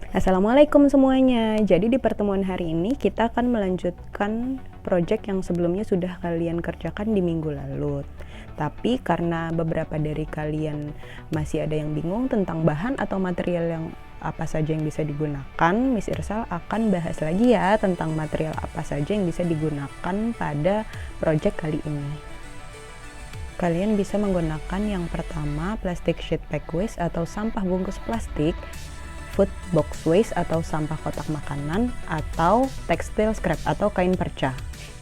Assalamualaikum semuanya. Jadi di pertemuan hari ini kita akan melanjutkan project yang sebelumnya sudah kalian kerjakan di minggu lalu. Tapi karena beberapa dari kalian masih ada yang bingung tentang bahan atau material yang apa saja yang bisa digunakan, Miss Irsal akan bahas lagi ya tentang material apa saja yang bisa digunakan pada project kali ini. Kalian bisa menggunakan yang pertama plastic sheet pack waste atau sampah bungkus plastik, food box waste atau sampah kotak makanan, atau textile scrap atau kain perca.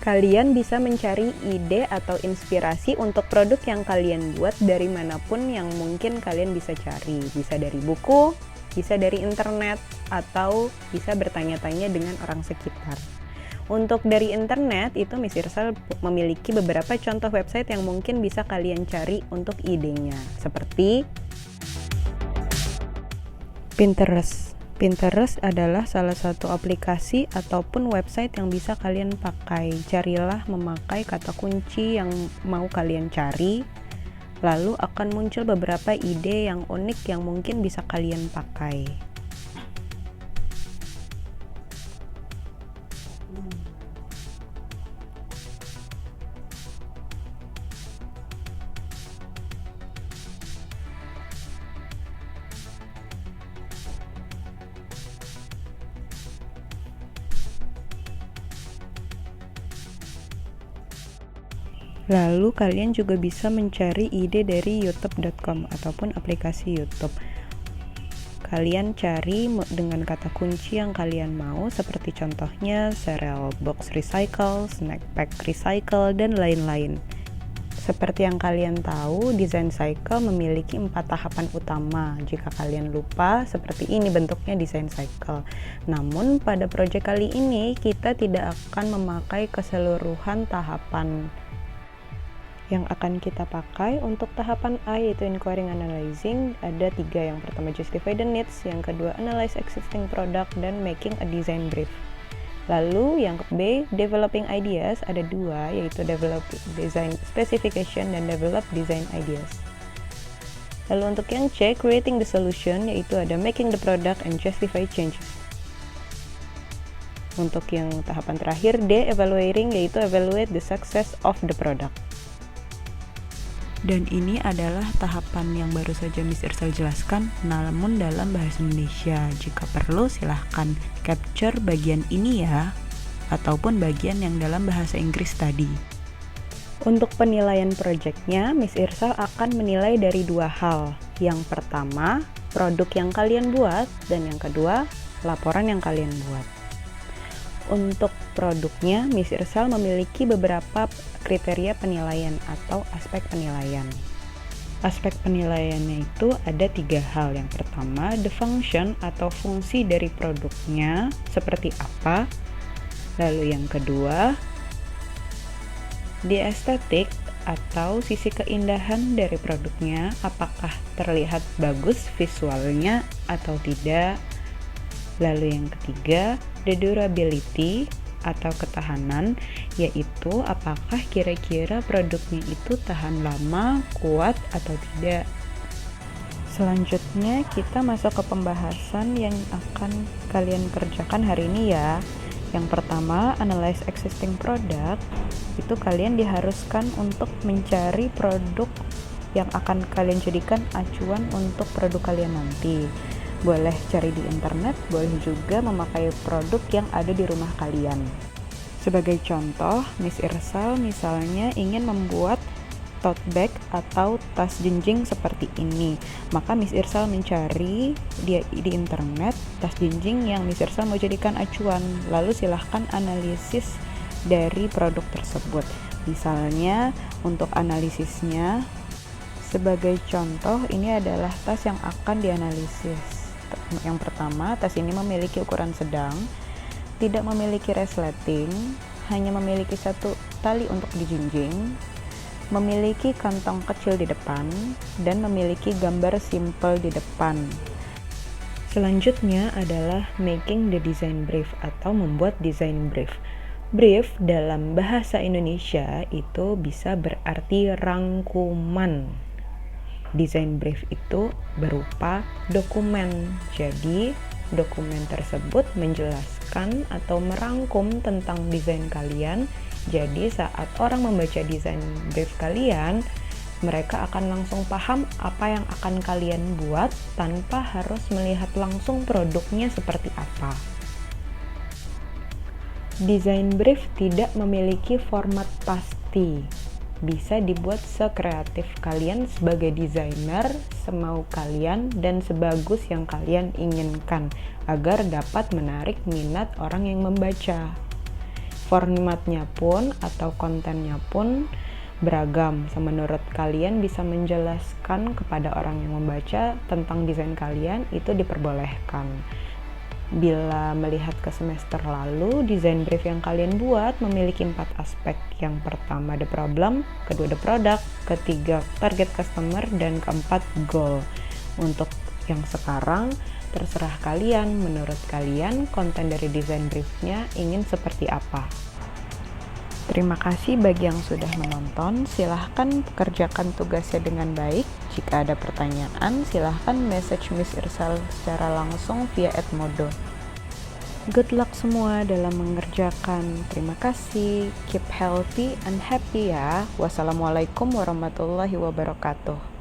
Kalian bisa mencari ide atau inspirasi untuk produk yang kalian buat dari manapun yang mungkin kalian bisa cari. Bisa dari buku, bisa dari internet, atau bisa bertanya-tanya dengan orang sekitar. Untuk dari internet, itu Miss Irsal memiliki beberapa contoh website yang mungkin bisa kalian cari untuk idenya, seperti Pinterest. Pinterest adalah salah satu aplikasi ataupun website yang bisa kalian pakai. Carilah memakai kata kunci yang mau kalian cari, lalu akan muncul beberapa ide yang unik yang mungkin bisa kalian pakai. Lalu kalian juga bisa mencari ide dari youtube.com ataupun aplikasi YouTube. Kalian cari dengan kata kunci yang kalian mau, seperti contohnya cereal box recycle, snack pack recycle, dan lain-lain. Seperti yang kalian tahu, design cycle memiliki 4 tahapan utama. Jika kalian lupa, seperti ini bentuknya design cycle. Namun pada proyek kali ini kita tidak akan memakai keseluruhan tahapan. Yang akan kita pakai untuk tahapan A, yaitu inquiring analyzing, ada 3. Yang pertama justify the needs, yang kedua analyze existing product, dan making a design brief. Lalu yang B, developing ideas, ada 2, yaitu develop design specification dan develop design ideas. Lalu untuk yang C, creating the solution, yaitu ada making the product and justify changes. Untuk yang tahapan terakhir D, evaluating, yaitu evaluate the success of the product. Dan ini adalah tahapan yang baru saja Miss Irsal jelaskan, namun dalam bahasa Indonesia. Jika perlu silahkan capture bagian ini ya, ataupun bagian yang dalam bahasa Inggris tadi. Untuk penilaian proyeknya, Miss Irsal akan menilai dari 2 hal. Yang pertama, produk yang kalian buat, dan yang kedua, laporan yang kalian buat. Untuk produknya, Miss Irsal memiliki beberapa kriteria penilaian atau aspek penilaian. Aspek penilaiannya itu ada 3 hal. Yang pertama, the function atau fungsi dari produknya seperti apa. Lalu yang kedua, the aesthetic atau sisi keindahan dari produknya, apakah terlihat bagus visualnya atau tidak. Lalu yang ketiga, the durability atau ketahanan, yaitu apakah kira-kira produknya itu tahan lama, kuat atau tidak. Selanjutnya kita masuk ke pembahasan yang akan kalian kerjakan hari ini ya. Yang pertama, analyze existing product. Itu kalian diharuskan untuk mencari produk yang akan kalian jadikan acuan untuk produk kalian nanti. Boleh cari di internet, boleh juga memakai produk yang ada di rumah kalian. Sebagai contoh, Miss Irsal misalnya ingin membuat tote bag atau tas jinjing seperti ini. Maka Miss Irsal mencari di internet tas jinjing yang Miss Irsal mau jadikan acuan. Lalu silahkan analisis dari produk tersebut. Misalnya untuk analisisnya, sebagai contoh ini adalah tas yang akan dianalisis. Yang pertama, tas ini memiliki ukuran sedang, tidak memiliki resleting, hanya memiliki 1 tali untuk dijinjing, memiliki kantong kecil di depan, dan memiliki gambar simple di depan. Selanjutnya adalah making the design brief atau membuat design brief. Brief dalam bahasa Indonesia itu bisa berarti rangkuman. Design brief itu berupa dokumen. Jadi Dokumen tersebut menjelaskan atau merangkum tentang desain kalian. Jadi saat orang membaca desain brief kalian, mereka akan langsung paham apa yang akan kalian buat tanpa harus melihat langsung produknya seperti apa. Desain brief tidak memiliki format pasti. Bisa dibuat sekreatif kalian sebagai desainer, semau kalian, dan sebagus yang kalian inginkan agar dapat menarik minat orang yang membaca. Formatnya pun atau kontennya pun beragam. Menurut kalian bisa menjelaskan kepada orang yang membaca tentang desain kalian, itu diperbolehkan. Bila melihat ke semester lalu, desain brief yang kalian buat memiliki 4 aspek. Yang pertama, the problem, kedua, the product, ketiga, target customer, dan keempat, goal. Untuk yang sekarang, terserah kalian. Menurut kalian, konten dari desain briefnya ingin seperti apa? Terima kasih bagi yang sudah menonton. Silahkan kerjakan tugasnya dengan baik. Jika ada pertanyaan, silahkan message Miss Irsal secara langsung via @modo. Good luck semua dalam mengerjakan. Terima kasih. Keep healthy and happy ya. Wassalamualaikum warahmatullahi wabarakatuh.